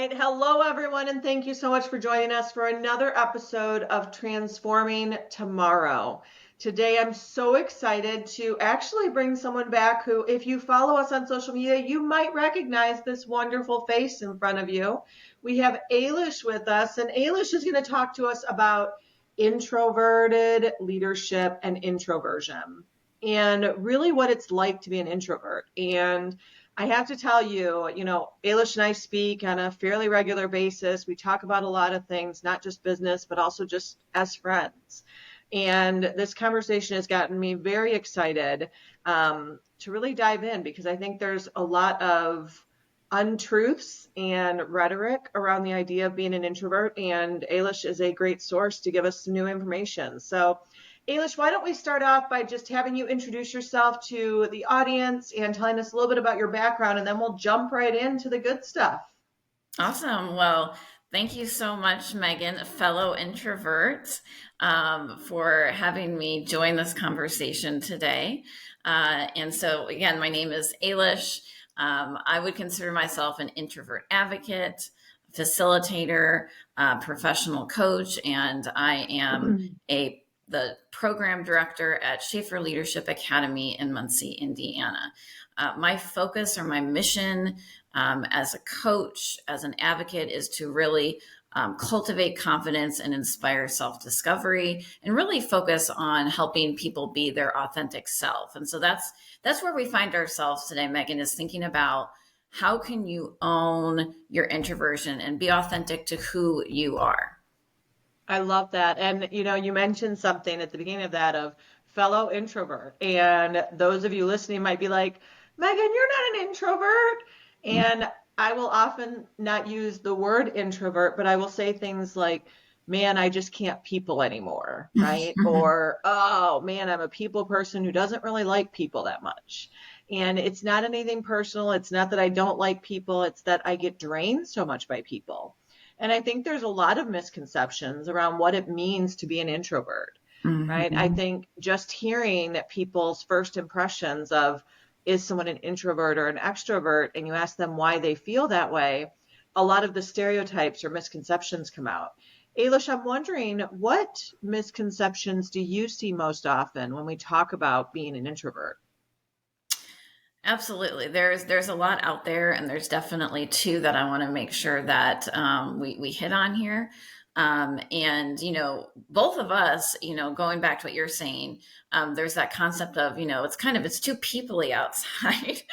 right. Hello, everyone, and thank you so much for joining us for another episode of Transforming Tomorrow. Today, I'm so excited to actually bring someone back who, if you follow us on social media, you might recognize this wonderful face in front of you. We have Eilis with us, and Eilis is going to talk to us about introverted leadership and introversion, and really what it's like to be an introvert. And I have to tell you, Eilish and I speak on a fairly regular basis. We talk about a lot of things, not just business, but also just as friends. And this conversation has gotten me very excited to really dive in because I think there's a lot of untruths and rhetoric around the idea of being an introvert. And Eilish is a great source to give us some new information. So Eilish, why don't we start off by just having you introduce yourself to the audience and telling us a little bit about your background, and then we'll jump right into the good stuff. Awesome. Well, thank you so much, Megan, fellow introvert, for having me join this conversation today. And so, again, my name is Eilis. I would consider myself an introvert advocate, facilitator, professional coach, and I am the program director at Schaefer Leadership Academy in Muncie, Indiana. My focus or my mission as a coach, as an advocate, is to really cultivate confidence and inspire self-discovery, and really focus on helping people be their authentic self. And so that's where we find ourselves today, Megan, is thinking about how can you own your introversion and be authentic to who you are. I love that. And, you mentioned something at the beginning of that of fellow introvert. And those of you listening might be like, Megan, you're not an introvert. And I will often not use the word introvert, but I will say things like, man, I just can't people anymore, right? Or, oh, man, I'm a people person who doesn't really like people that much. And it's not anything personal. It's not that I don't like people. It's that I get drained so much by people. And I think there's a lot of misconceptions around what it means to be an introvert, right? I think just hearing that people's first impressions of is someone an introvert or an extrovert, and you ask them why they feel that way, a lot of the stereotypes or misconceptions come out. Eilish, I'm wondering, what misconceptions do you see most often when we talk about being an introvert? Absolutely. There's a lot out there, and there's definitely two that I want to make sure that we hit on here. And, both of us, going back to what you're saying, there's that concept of, it's too peoply outside.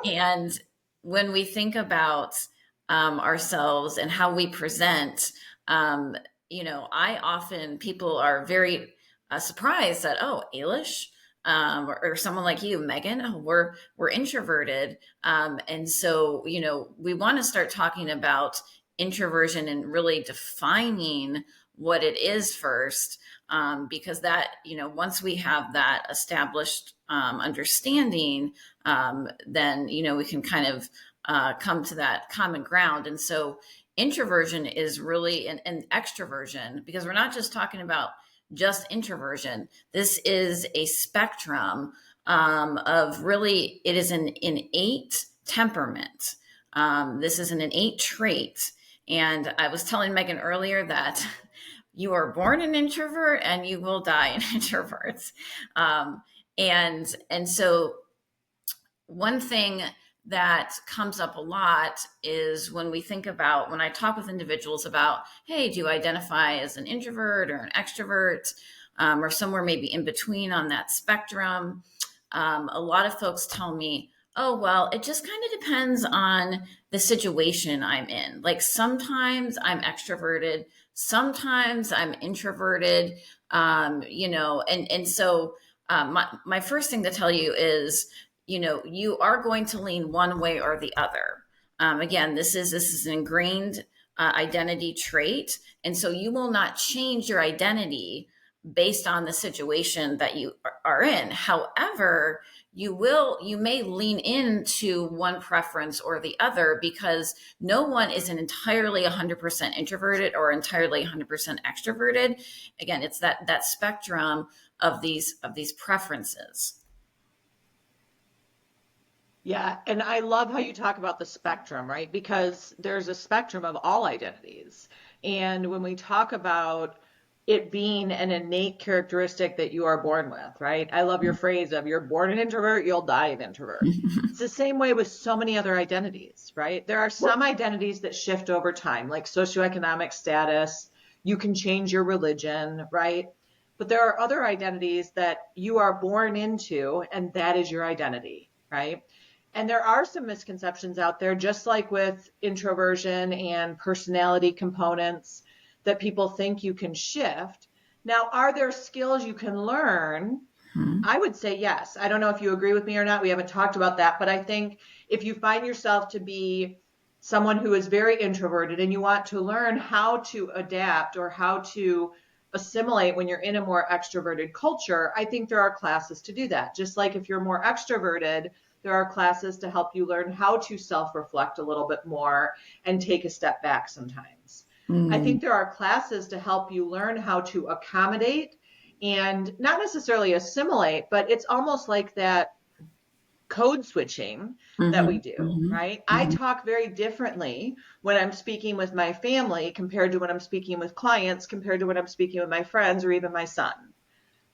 And when we think about ourselves and how we present, people are very surprised that, oh, Eilish, or someone like you, Megan, oh, we're introverted. And so, we want to start talking about introversion and really defining what it is first, because that, once we have that established understanding, then, we can kind of come to that common ground. And so introversion is really an extroversion, because we're not just talking about just introversion. This is a spectrum of really, it is an innate temperament. This is an innate trait. And I was telling Megan earlier that you are born an introvert and you will die an introvert. And so one thing that comes up a lot is when I talk with individuals about, hey, do you identify as an introvert or an extrovert, or somewhere maybe in between on that spectrum? A lot of folks tell me, oh, well, it just kind of depends on the situation I'm in. Like sometimes I'm extroverted, sometimes I'm introverted, and so my first thing to tell you is, you are going to lean one way or the other. Again, this is an ingrained identity trait. And so you will not change your identity based on the situation that you are in. However, you may lean into one preference or the other, because no one is an entirely 100% introverted or entirely 100% extroverted. Again, it's that spectrum of these preferences. Yeah, and I love how you talk about the spectrum, right? Because there's a spectrum of all identities. And when we talk about it being an innate characteristic that you are born with, right? I love your phrase of you're born an introvert, you'll die an introvert. It's the same way with so many other identities, right? There are some identities that shift over time, like socioeconomic status. You can change your religion, right? But there are other identities that you are born into, and that is your identity, right? And there are some misconceptions out there, just like with introversion and personality components, that people think you can shift. Now, are there skills you can learn? Hmm. I would say yes. I don't know if you agree with me or not. We haven't talked about that, but I think if you find yourself to be someone who is very introverted and you want to learn how to adapt or how to assimilate when you're in a more extroverted culture, I think there are classes to do that. Just like if you're more extroverted, there are classes to help you learn how to self-reflect a little bit more and take a step back sometimes. I Mm. think there are classes to help you learn how to accommodate and not necessarily assimilate, but it's almost like that code switching that we Mhm, do, mhm, right? I mhm. talk very differently when I'm speaking with my family compared to when I'm speaking with clients, compared to when I'm speaking with my friends or even my son,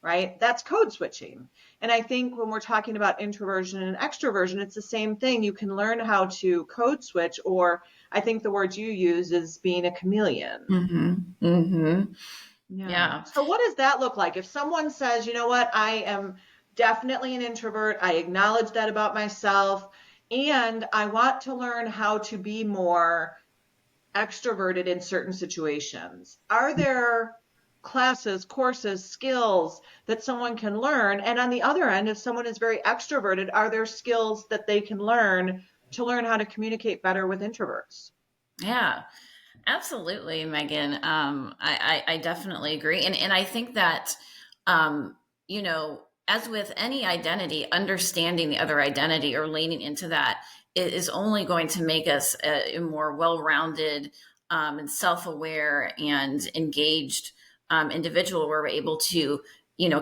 right? That's code switching. And I think when we're talking about introversion and extroversion, it's the same thing. You can learn how to code switch, or I think the word you use is being a chameleon. Mhm, mhm. Yeah. Yeah. So what does that look like? If someone says, you know what, I am definitely an introvert, I acknowledge that about myself, and I want to learn how to be more extroverted in certain situations. Are there classes, courses, skills that someone can learn? And on the other end, if someone is very extroverted, are there skills that they can learn to learn how to communicate better with introverts? Yeah. Absolutely, Megan. I definitely agree. And I think that, um, as with any identity, understanding the other identity or leaning into that is only going to make us a more well-rounded, and self-aware and engaged, individual where we're able to,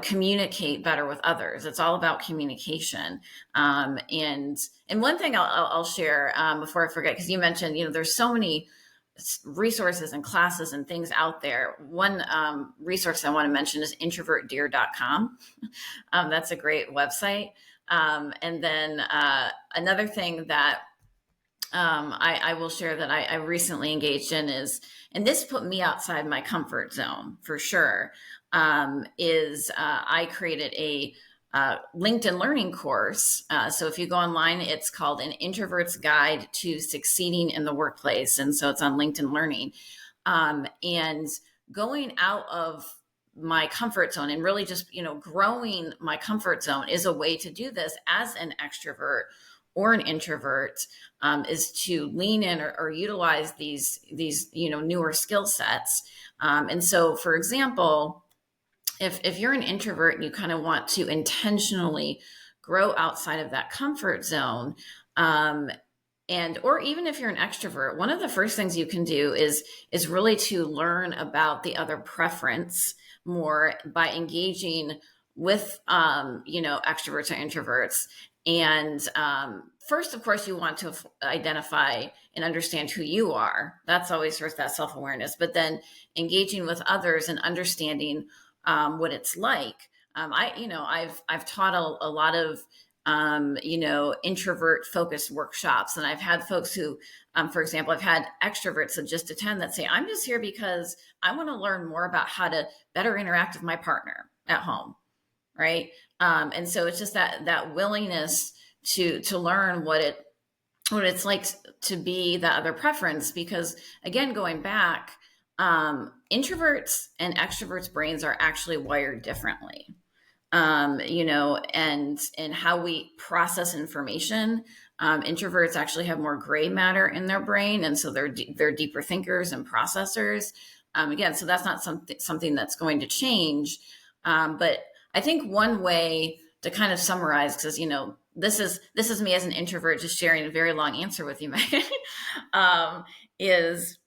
communicate better with others. It's all about communication. And one thing I'll share, before I forget, because you mentioned, there's so many resources and classes and things out there. One, resource I want to mention is introvertdear.com. That's a great website. And then, another thing that, I will share that I recently engaged in is, and this put me outside my comfort zone for sure, is, I created a, LinkedIn learning course. So if you go online, it's called An Introvert's Guide to Succeeding in the Workplace. And so it's on LinkedIn Learning. And going out of my comfort zone and really just, growing my comfort zone is a way to do this as an extrovert or an introvert, is to lean in or utilize these newer skill sets. And so, for example, if you're an introvert and you kind of want to intentionally grow outside of that comfort zone, and or even if you're an extrovert, one of the first things you can do is really to learn about the other preference more by engaging with, extroverts or introverts. And, first, of course, you want to identify and understand who you are. That's always first, that self-awareness, but then engaging with others and understanding, what it's like. I've taught a lot of, introvert focused workshops. And I've had folks who, for example, I've had extroverts that just attend that say, I'm just here because I want to learn more about how to better interact with my partner at home. Right. And so it's just that willingness to learn what it's like to be that other preference, because again, going back, introverts and extroverts brains are actually wired differently. And how we process information. Introverts actually have more gray matter in their brain, and so they're deeper thinkers and processors. Again, so that's not something that's going to change. But I think one way to kind of summarize, because this is me as an introvert just sharing a very long answer with you, Megan, is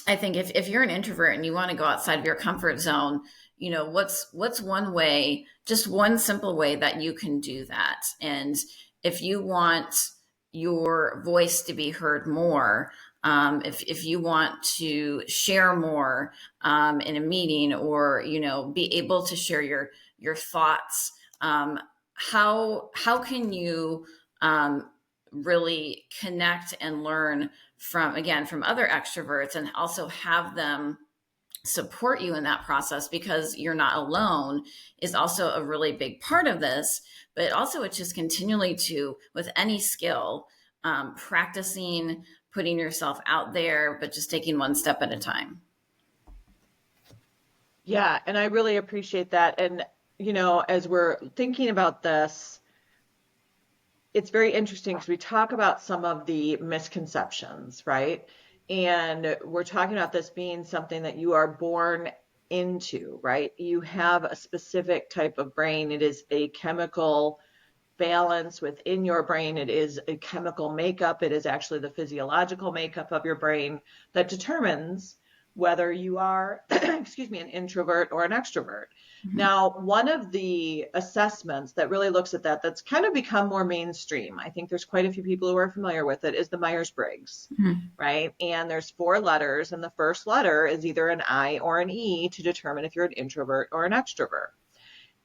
I think if you're an introvert and you want to go outside of your comfort zone, what's one way, just one simple way that you can do that. And if you want your voice to be heard more, if you want to share more in a meeting, or be able to share your thoughts, how can you really connect and learn from other extroverts, and also have them support you in that process, because you're not alone, is also a really big part of this. But also, it's just continually to, with any skill, practicing, putting yourself out there, but just taking one step at a time. Yeah, and I really appreciate that. And, as we're thinking about this, it's very interesting because we talk about some of the misconceptions, right? And we're talking about this being something that you are born into, right? You have a specific type of brain. It is a chemical balance within your brain. It is a chemical makeup. It is actually the physiological makeup of your brain that determines whether you are, excuse me, an introvert or an extrovert. Mm-hmm. Now, one of the assessments that really looks at that, that's kind of become more mainstream, I think there's quite a few people who are familiar with it, is the Myers-Briggs, Mm-hmm. right? And there's 4 letters, and the first letter is either an I or an E to determine if you're an introvert or an extrovert.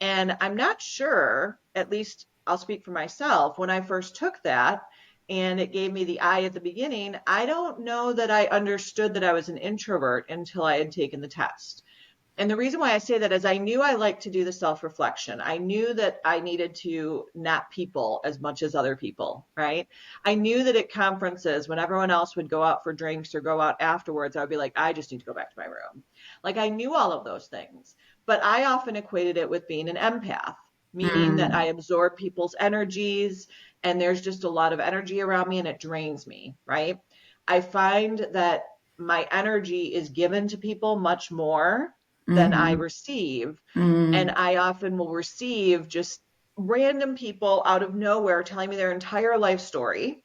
And I'm not sure, at least I'll speak for myself, when I first took that and it gave me the I at the beginning, I don't know that I understood that I was an introvert until I had taken the test. And the reason why I say that is I knew I liked to do the self-reflection. I knew that I needed to not people as much as other people, right? I knew that at conferences, when everyone else would go out for drinks or go out afterwards, I would be like, I just need to go back to my room. Like I knew all of those things, but I often equated it with being an empath, meaning that I absorb people's energies and there's just a lot of energy around me and it drains me, right? I find that my energy is given to people much more than I Mm-hmm. receive. And Mm-hmm. I often will receive just random people out of nowhere telling me their entire life story.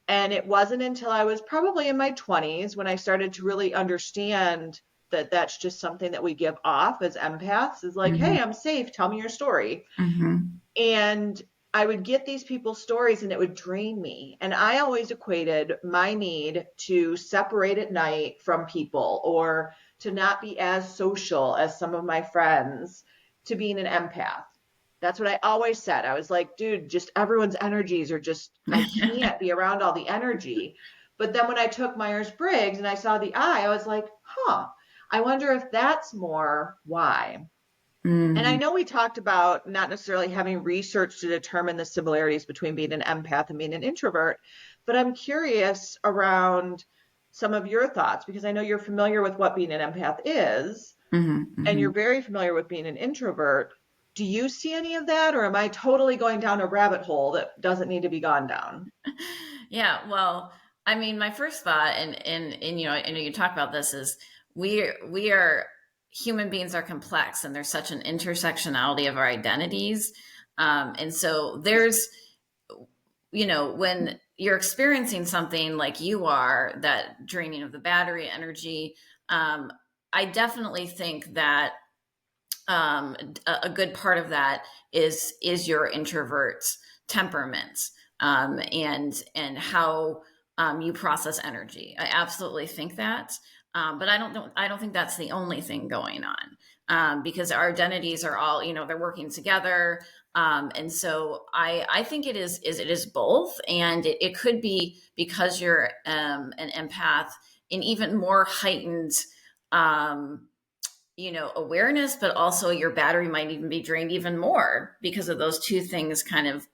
And it wasn't until I was probably in my 20s when I started to really understand that that's just something that we give off as empaths, is like, Mm-hmm. hey, I'm safe. Tell me your story. Mm-hmm. And I would get these people's stories and it would drain me. And I always equated my need to separate at night from people or to not be as social as some of my friends to being an empath. That's what I always said. I was like, dude, just everyone's energies are just, I can't be around all the energy. But then when I took Myers-Briggs and I saw the I was like, huh, I wonder if that's more why. And I Mm-hmm. know we talked about not necessarily having research to determine the similarities between being an empath and being an introvert, but I'm curious around some of your thoughts because I know you're familiar with what being an empath is, and Mm-hmm. you're very familiar with being an introvert. Do you see any of that, or am I totally going down a rabbit hole that doesn't need to be gone down? Yeah, well, I mean, my first thought, and I know you talk about this, is we are human beings are complex, and there's such an intersectionality of our identities, and so there's when you're experiencing something like you are, that draining of the battery energy, I definitely think that a good part of that is your introvert's temperament, and how you process energy. I absolutely think that, but I don't think that's the only thing going on, because our identities are all they're working together, and so I think it is both, and it could be because you're an empath, an even more heightened um, awareness, but also your battery might even be drained even more because of those two things kind of,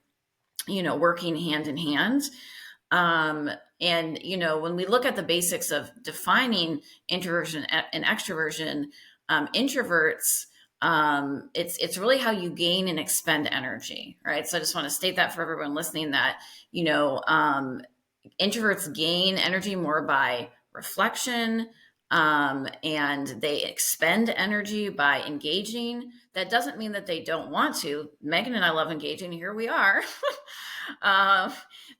working hand in hand. Um, and, when we look at the basics of defining introversion and extroversion, introverts, it's really how you gain and expend energy, right? So I just want to state that for everyone listening, that, introverts gain energy more by reflection, and they expend energy by engaging. That doesn't mean that they don't want to. Megan and I love engaging. Here we are. uh,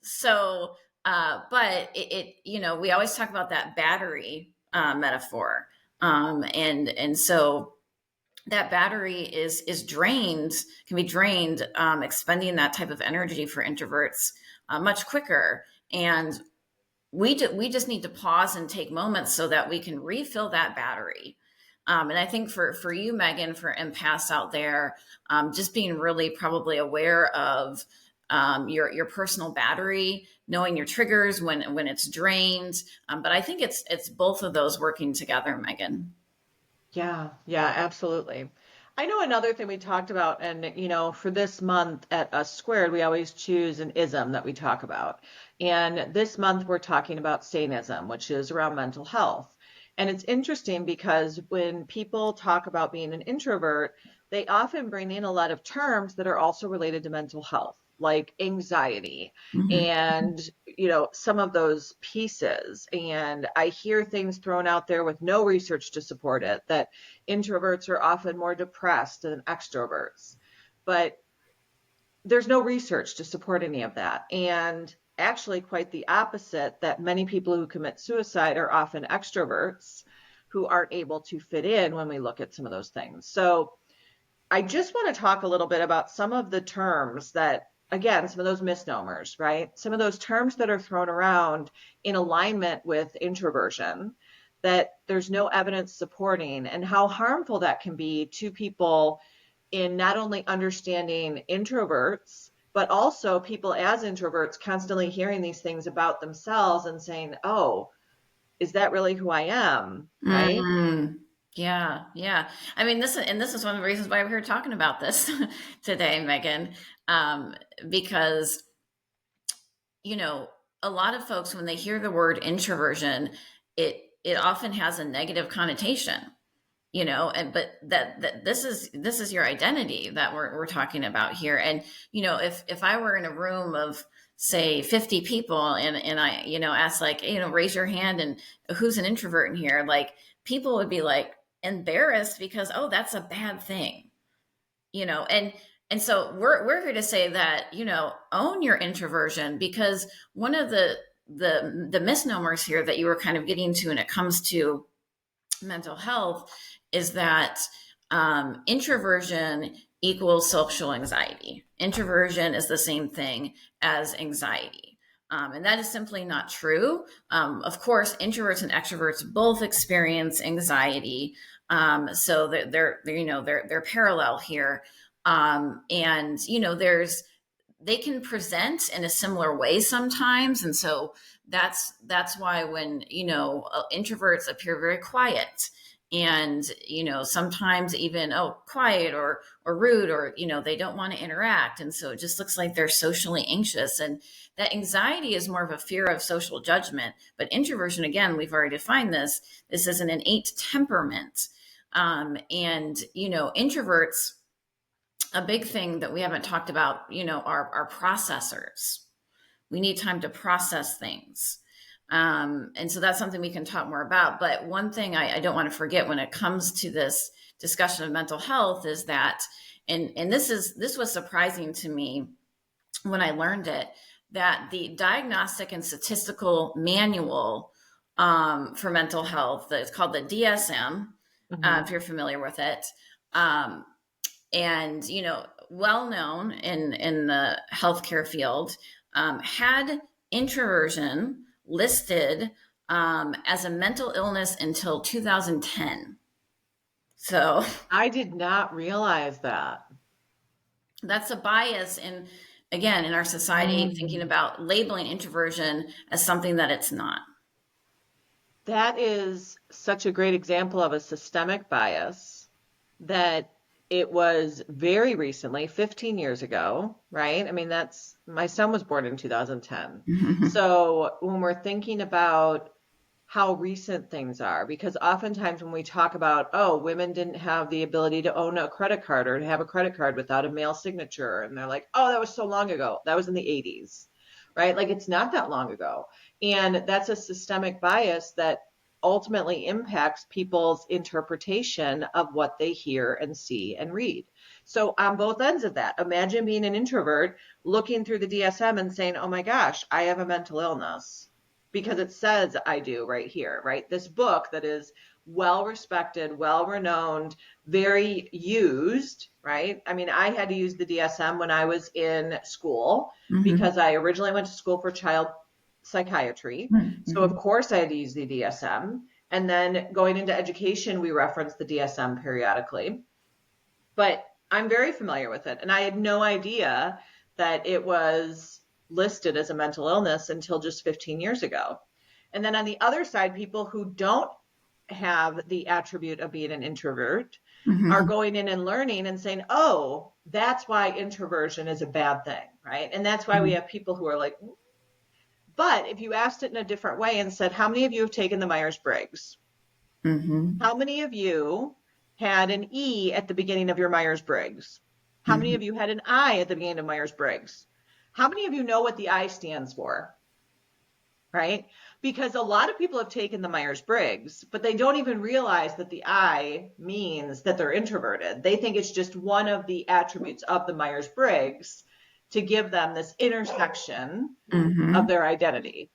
so, but we always talk about that battery metaphor, and so that battery is drained, can be drained, expending that type of energy for introverts much quicker. And we just need to pause and take moments so that we can refill that battery. And I think for you, Megan, for empaths out there, just being really probably aware of your personal battery, knowing your triggers when it's drained. But I think it's both of those working together, Megan. Yeah, yeah, absolutely. I know another thing we talked about, and for this month at Us Squared, we always choose an ism that we talk about. And this month we're talking about Satanism, which is around mental health. And it's interesting because when people talk about being an introvert, they often bring in a lot of terms that are also related to mental health, like anxiety Mm-hmm. and some of those pieces. And I hear things thrown out there with no research to support it, that introverts are often more depressed than extroverts. But there's no research to support any of that. And actually, quite the opposite, that many people who commit suicide are often extroverts who aren't able to fit in when we look at some of those things. So I just want to talk a little bit about some of the terms that, again, some of those misnomers, right? Some of those terms that are thrown around in alignment with introversion that there's no evidence supporting, and how harmful that can be to people in not only understanding introverts, but also people as introverts constantly hearing these things about themselves and saying, oh, is that really who I am? Right? Mm, yeah, yeah. I mean, this is one of the reasons why we're here talking about this today, Megan, um, because you know a lot of folks when they hear the word introversion, it often has a negative connotation. And but that this is your identity that we're talking about here. And if I were in a room of say 50 people and I ask like raise your hand and who's an introvert in here, like people would be like embarrassed because oh that's a bad thing. And so we're here to say that own your introversion, because one of the misnomers here that you were kind of getting to when it comes to mental health is that introversion equals social anxiety. Introversion is the same thing as anxiety. And that is simply not true. Of course, introverts and extroverts both experience anxiety. So they're parallel here. And they can present in a similar way sometimes. And so that's why when introverts appear very quiet and sometimes even quiet or rude, or they don't want to interact, and so it just looks like they're socially anxious. And that anxiety is more of a fear of social judgment. But introversion, again, we've already defined this is an innate temperament. And introverts, a big thing that we haven't talked about are processors. We need time to process things. And so that's something we can talk more about. But one thing I don't want to forget when it comes to this discussion of mental health is that, and this was surprising to me when I learned it, that the Diagnostic and Statistical Manual for Mental Health, it's called the DSM, Mm-hmm. if you're familiar with it, and well known in the healthcare field, had introversion listed as a mental illness until 2010. So I did not realize that. that's a bias in our society, thinking Mm. about labeling introversion as something that it's not. That is such a great example of a systemic bias that it was very recently, 15 years ago, right? I mean, that's my son was born in 2010. So when we're thinking about how recent things are, because oftentimes when we talk about, oh, women didn't have the ability to own a credit card or to have a credit card without a male signature, and they're like, oh, that was so long ago. That was in the 80s, right? Like it's not that long ago. And that's a systemic bias that ultimately impacts people's interpretation of what they hear and see and read. So on both ends of that, imagine being an introvert looking through the DSM and saying, oh my gosh, I have a mental illness. because it says I do right here, right? This book that is well respected, well renowned, very used, right? I mean, I had to use the DSM when I was in school because I originally went to school for child psychiatry. So of course I had to use the DSM. And then going into education, we reference the DSM periodically. But I'm very familiar with it. And I had no idea that it was listed as a mental illness until just 15 years ago. And then on the other side, people who don't have the attribute of being an introvert are going in and learning and saying, oh, that's why introversion is a bad thing, right? And that's why we have people who are like, but if you asked it in a different way and said, how many of you have taken the Myers-Briggs? How many of you had an E at the beginning of your Myers-Briggs? How many of you had an I at the beginning of Myers-Briggs? How many of you know what the I stands for? Right? Because a lot of people have taken the Myers-Briggs, but they don't even realize that the I means that they're introverted. They think it's just one of the attributes of the Myers-Briggs to give them this intersection of their identity.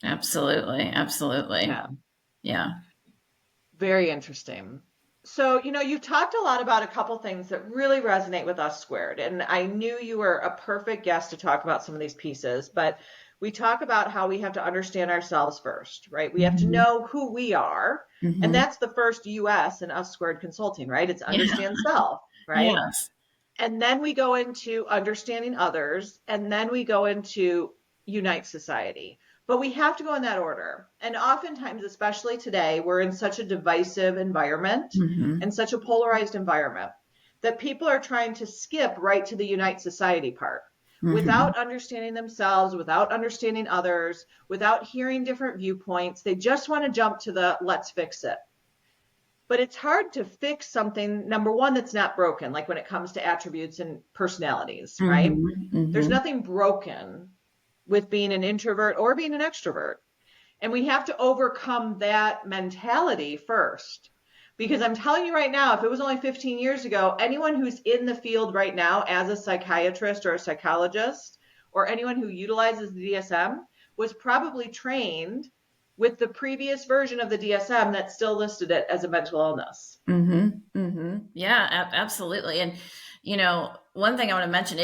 Absolutely. Absolutely. Yeah. Very interesting. So, you've talked a lot about a couple things that really resonate with us squared. And I knew you were a perfect guest to talk about some of these pieces, but we talk about how we have to understand ourselves first, right? We have to know who we are. And that's the first US in us squared consulting, right? It's understand self, right? Yes. And then we go into understanding others, and then we go into unite society. But we have to go in that order. And oftentimes, especially today, we're in such a divisive environment and such a polarized environment that people are trying to skip right to the unite society part without understanding themselves, without understanding others, without hearing different viewpoints. They just want to jump to the let's fix it. But it's hard to fix something, number one, that's not broken, like when it comes to attributes and personalities, right? There's nothing broken with being an introvert or being an extrovert. And we have to overcome that mentality first. Because I'm telling you right now, if it was only 15 years ago, anyone who's in the field right now as a psychiatrist or a psychologist, or anyone who utilizes the DSM, was probably trained with the previous version of the DSM that still listed it as a mental illness. Yeah, absolutely. And, one thing I want to mention,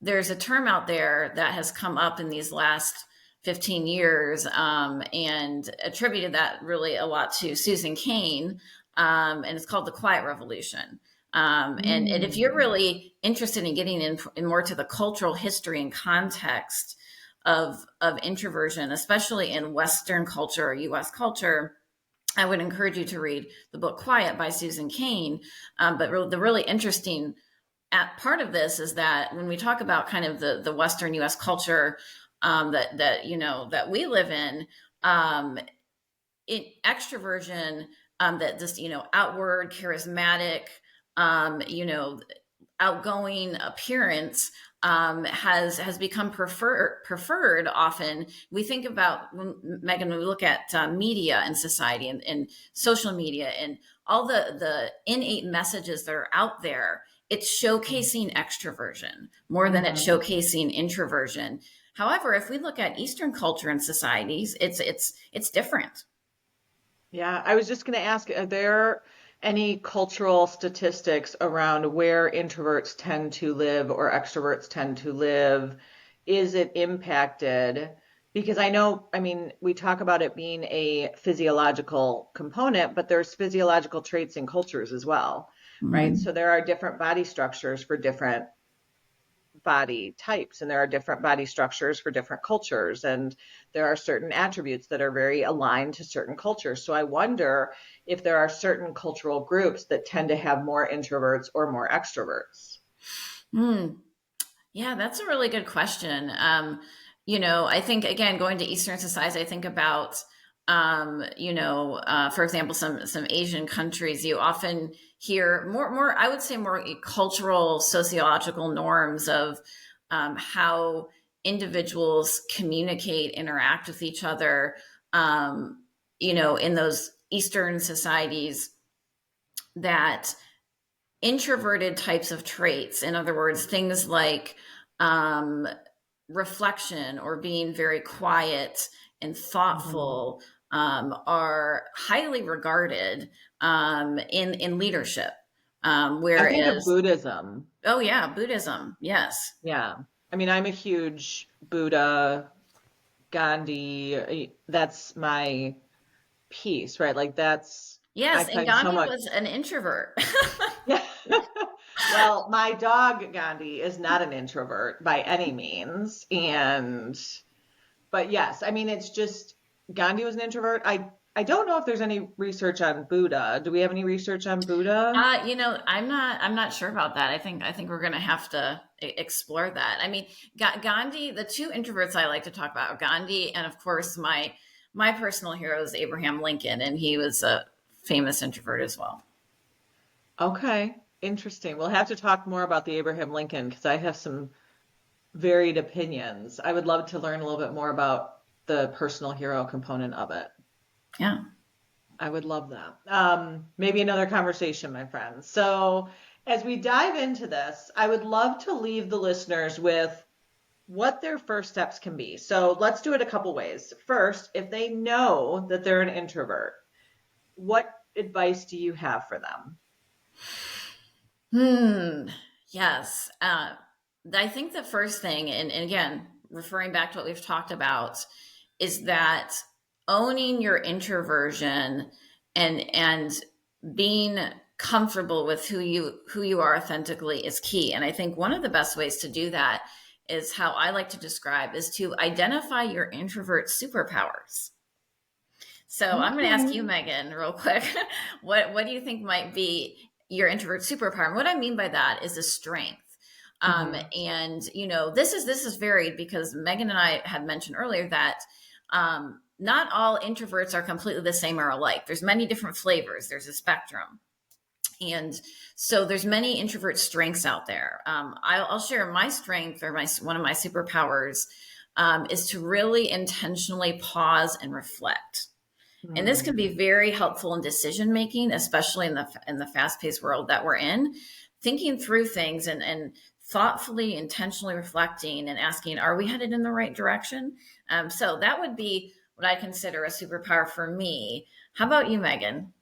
there's a term out there that has come up in these last 15 years and attributed that really a lot to Susan Cain. And it's called the Quiet Revolution. And if you're really interested in getting in more to the cultural history and context of introversion, especially in Western culture or US culture, I would encourage you to read the book Quiet by Susan Cain. But the really interesting part of this is that when we talk about kind of the Western US culture that we live in extroversion, that this, outward, charismatic, outgoing appearance has become preferred often. We think about, Megan, when we look at media and society and social media and all the innate messages that are out there, it's showcasing extroversion more than it's showcasing introversion. However, if we look at Eastern culture and societies, it's different. Yeah, I was just going to ask, are there any cultural statistics around where introverts tend to live or extroverts tend to live? Is it impacted? Because we talk about it being a physiological component, but there's physiological traits in cultures as well, right? So there are different body structures for different body types, and there are different body structures for different cultures, and there are certain attributes that are very aligned to certain cultures. So I wonder if there are certain cultural groups that tend to have more introverts or more extroverts. Yeah, that's a really good question. I think, again, going to Eastern societies, I think about for example, some Asian countries, you often hear more, I would say more cultural, sociological norms of how individuals communicate, interact with each other, in those Eastern societies, that introverted types of traits, in other words, things like reflection or being very quiet and thoughtful are highly regarded in leadership. I think of Whereas, Buddhism. oh yeah, Buddhism, yes. Yeah. I mean, I'm a huge Buddha, Gandhi. That's my piece, right? Like I Yes, and find so Gandhi much. was an introvert. Yeah. Well, my dog Gandhi is not an introvert by any means. But yes, I mean, it's just Gandhi was an introvert. I don't know if there's any research on Buddha. Do we have any research on Buddha? I'm not sure about that. I think we're going to have to explore that. I mean, Gandhi, the two introverts I like to talk about, are Gandhi, and of course my personal hero is Abraham Lincoln, and he was a famous introvert as well. Okay, interesting. We'll have to talk more about the Abraham Lincoln because I have some varied opinions. I would love to learn a little bit more about the personal hero component of it. Yeah. I would love that. Maybe another conversation, my friends. So, as we dive into this, I would love to leave the listeners with what their first steps can be. So, let's do it a couple ways. First, if they know that they're an introvert, what advice do you have for them? Yes. I think the first thing, and again, referring back to what we've talked about, is that owning your introversion and being comfortable with who you are authentically is key. And I think one of the best ways to do that is how I like to describe is to identify your introvert superpowers. So I'm going to ask you, Okay. Megan, real quick. What do you think might be your introvert superpower? And what I mean by that is a strength. Hmm. And this is varied because Megan and I had mentioned earlier that not all introverts are completely the same or alike. There's many different flavors. There's a spectrum. And so there's many introvert strengths out there. I'll share my strength or one of my superpowers is to really intentionally pause and reflect, and this can be very helpful in decision making, especially in the fast paced world that we're in. Thinking through things and thoughtfully, intentionally reflecting and asking, are we headed in the right direction? So that would be what I consider a superpower for me. How about you, Megan?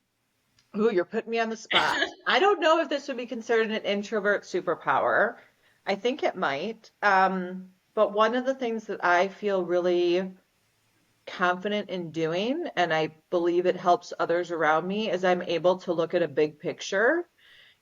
Ooh, you're putting me on the spot. I don't know if this would be considered an introvert superpower. I think it might. But one of the things that I feel really confident in doing, and I believe it helps others around me, is I'm able to look at a big picture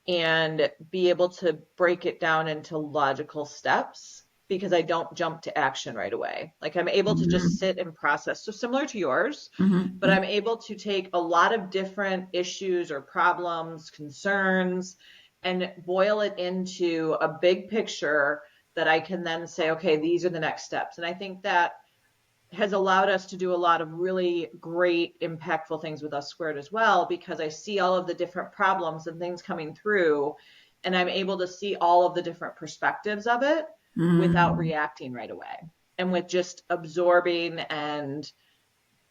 and be able to break it down into logical steps because I don't jump to action right away. Like I'm able to just Mm-hmm. sit and process. So similar to yours, but Mm-hmm. I'm able to take a lot of different issues or problems, concerns, and boil it into a big picture that I can then say, okay, these are the next steps. And I think that has allowed us to do a lot of really great, impactful things with Us Squared as well, because I see all of the different problems and things coming through, and I'm able to see all of the different perspectives of it without Mm-hmm. reacting right away and with just absorbing and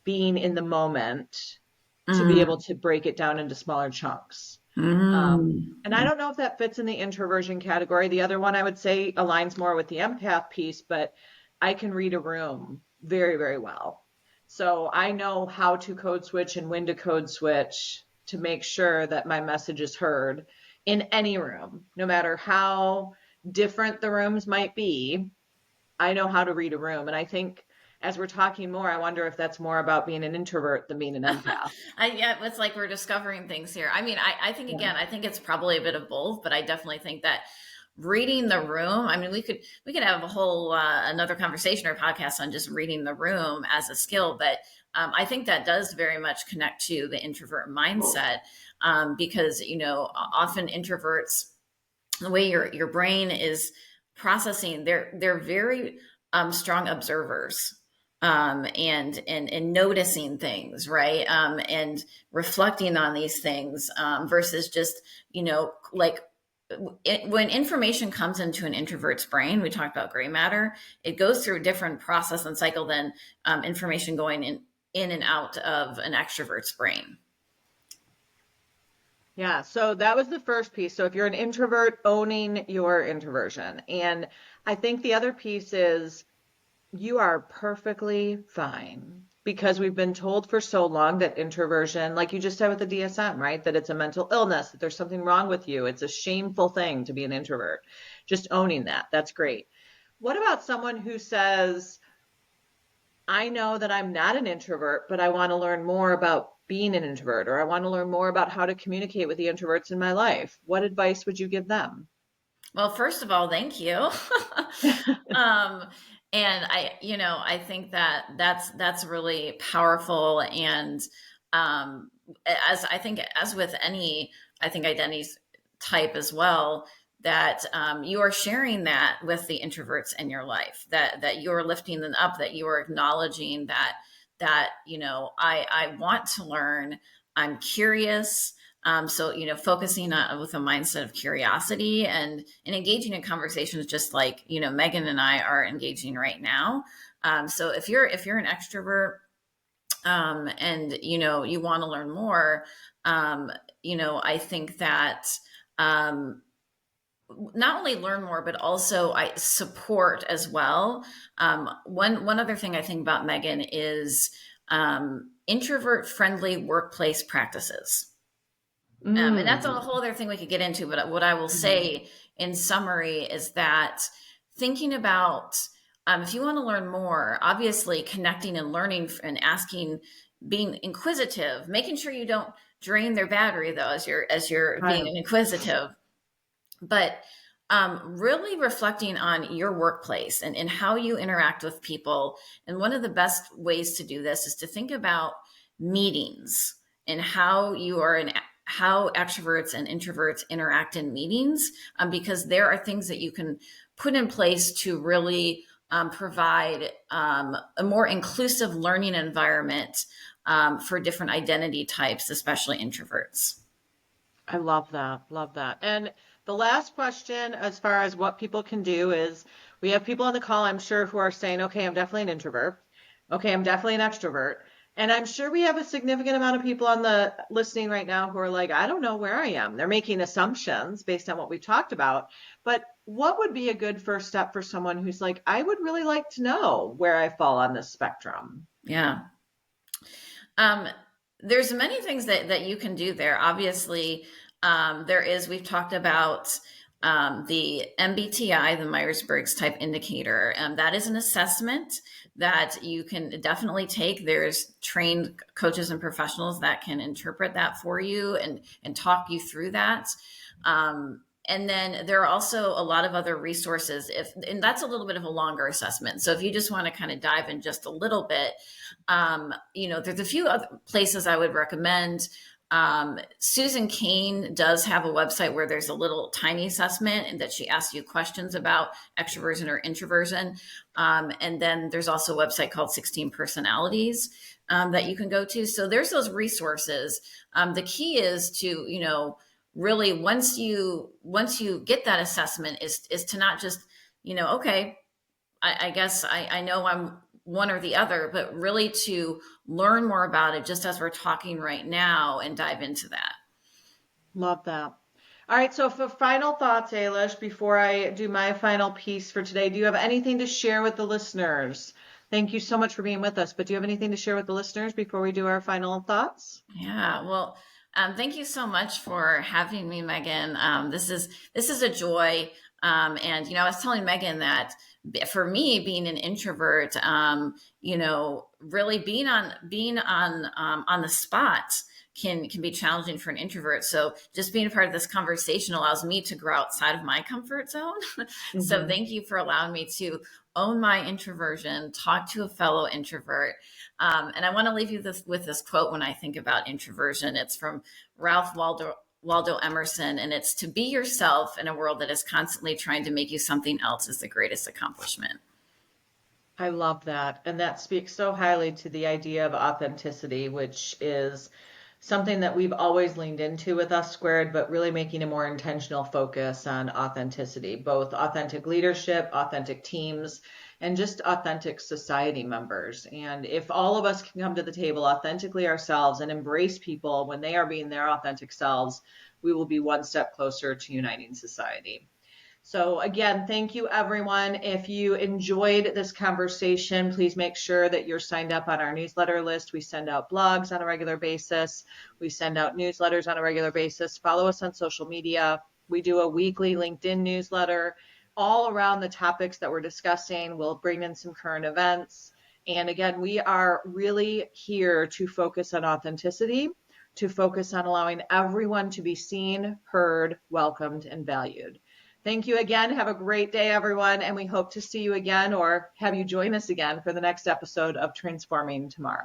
being in the moment to be able to break it down into smaller chunks. And I Mm-hmm. don't know if that fits in the introversion category. The other one I would say aligns more with the empath piece, but I can read a room very, very well. So I know how to code switch and when to code switch to make sure that my message is heard in any room, no matter how different the rooms might be. I know how to read a room. And I think as we're talking more, I wonder if that's more about being an introvert than being an empath. Yeah, it's like we're discovering things here. I mean, I think Yeah. again, I think it's probably a bit of both, but I definitely think that reading the room. I mean, we could have a whole another conversation or podcast on just reading the room as a skill, but I think that does very much connect to the introvert mindset because often introverts, the way your brain is processing, they're very strong observers, and noticing things, right, and reflecting on these things, versus just like when information comes into an introvert's brain. We talked about gray matter. It goes through a different process and cycle than information going in and out of an extrovert's brain. Yeah, so that was the first piece. So if you're an introvert, owning your introversion. And I think the other piece is you are perfectly fine because we've been told for so long that introversion, like you just said with the DSM, right? That it's a mental illness, that there's something wrong with you. It's a shameful thing to be an introvert. Just owning that. That's great. What about someone who says, I know that I'm not an introvert, but I want to learn more about being an introvert, or I want to learn more about how to communicate with the introverts in my life. What advice would you give them? Well, first of all, thank you. um, and I think that that's really powerful. And as I think, as with any, I think identity type as well, that you are sharing that with the introverts in your life, that you're lifting them up, that you are acknowledging that I want to learn, I'm curious. So focusing on with a mindset of curiosity and engaging in conversations, just like Megan and I are engaging right now. So if you're an extrovert, and you want to learn more, I think that not only learn more, but also I support as well. One other thing I think about, Megan, is introvert friendly workplace practices. And that's a whole other thing we could get into. But what I will say in summary is that thinking about, if you want to learn more, obviously connecting and learning and asking, being inquisitive, making sure you don't drain their battery though, as you're Right. being inquisitive, but really reflecting on your workplace and how you interact with people. And one of the best ways to do this is to think about meetings and how extroverts and introverts interact in meetings, because there are things that you can put in place to really provide a more inclusive learning environment for different identity types, especially introverts. I love that. Love that. And the last question, as far as what people can do, is we have people on the call, I'm sure, who are saying, okay, I'm definitely an introvert. Okay, I'm definitely an extrovert. And I'm sure we have a significant amount of people on the listening right now who are like, I don't know where I am. They're making assumptions based on what we talked about. But what would be a good first step for someone who's like, I would really like to know where I fall on this spectrum? Yeah. There's many things that you can do there. Obviously, we've talked about the MBTI, the Myers-Briggs Type Indicator. That is an assessment that you can definitely take. There's trained coaches and professionals that can interpret that for you and talk you through that. And then there are also a lot of other resources, and that's a little bit of a longer assessment. So if you just want to kind of dive in just a little bit, there's a few other places I would recommend. Susan Cain does have a website where there's a little tiny assessment and that she asks you questions about extroversion or introversion. And then there's also a website called 16 Personalities that you can go to. So there's those resources. The key is to, really once you get that assessment is to not just, okay, I guess I know I'm one or the other, but really to learn more about it just as we're talking right now and dive into that. Love that. All right, so for final thoughts, Ailish, before I do my final piece for today, do you have anything to share with the listeners? Thank you so much for being with us, but do you have anything to share with the listeners before we do our final thoughts? Yeah, well, thank you so much for having me, Megan. This is a joy. And I was telling Megan that for me, being an introvert, really being on the spot can be challenging for an introvert. So just being a part of this conversation allows me to grow outside of my comfort zone. So thank you for allowing me to own my introversion, talk to a fellow introvert. And I want to leave you with this quote when I think about introversion. It's from Ralph Waldo Emerson, and it's, to be yourself in a world that is constantly trying to make you something else is the greatest accomplishment. I love that. And that speaks so highly to the idea of authenticity, which is something that we've always leaned into with Us Squared, but really making a more intentional focus on authenticity, both authentic leadership, authentic teams, and just authentic society members. And if all of us can come to the table authentically ourselves and embrace people when they are being their authentic selves, we will be one step closer to uniting society. So again, thank you everyone. If you enjoyed this conversation, please make sure that you're signed up on our newsletter list. We send out blogs on a regular basis. We send out newsletters on a regular basis. Follow us on social media. We do a weekly LinkedIn newsletter all around the topics that we're discussing. We'll bring in some current events. And again, we are really here to focus on authenticity, to focus on allowing everyone to be seen, heard, welcomed, and valued. Thank you again. Have a great day, everyone. And we hope to see you again or have you join us again for the next episode of Transforming Tomorrow.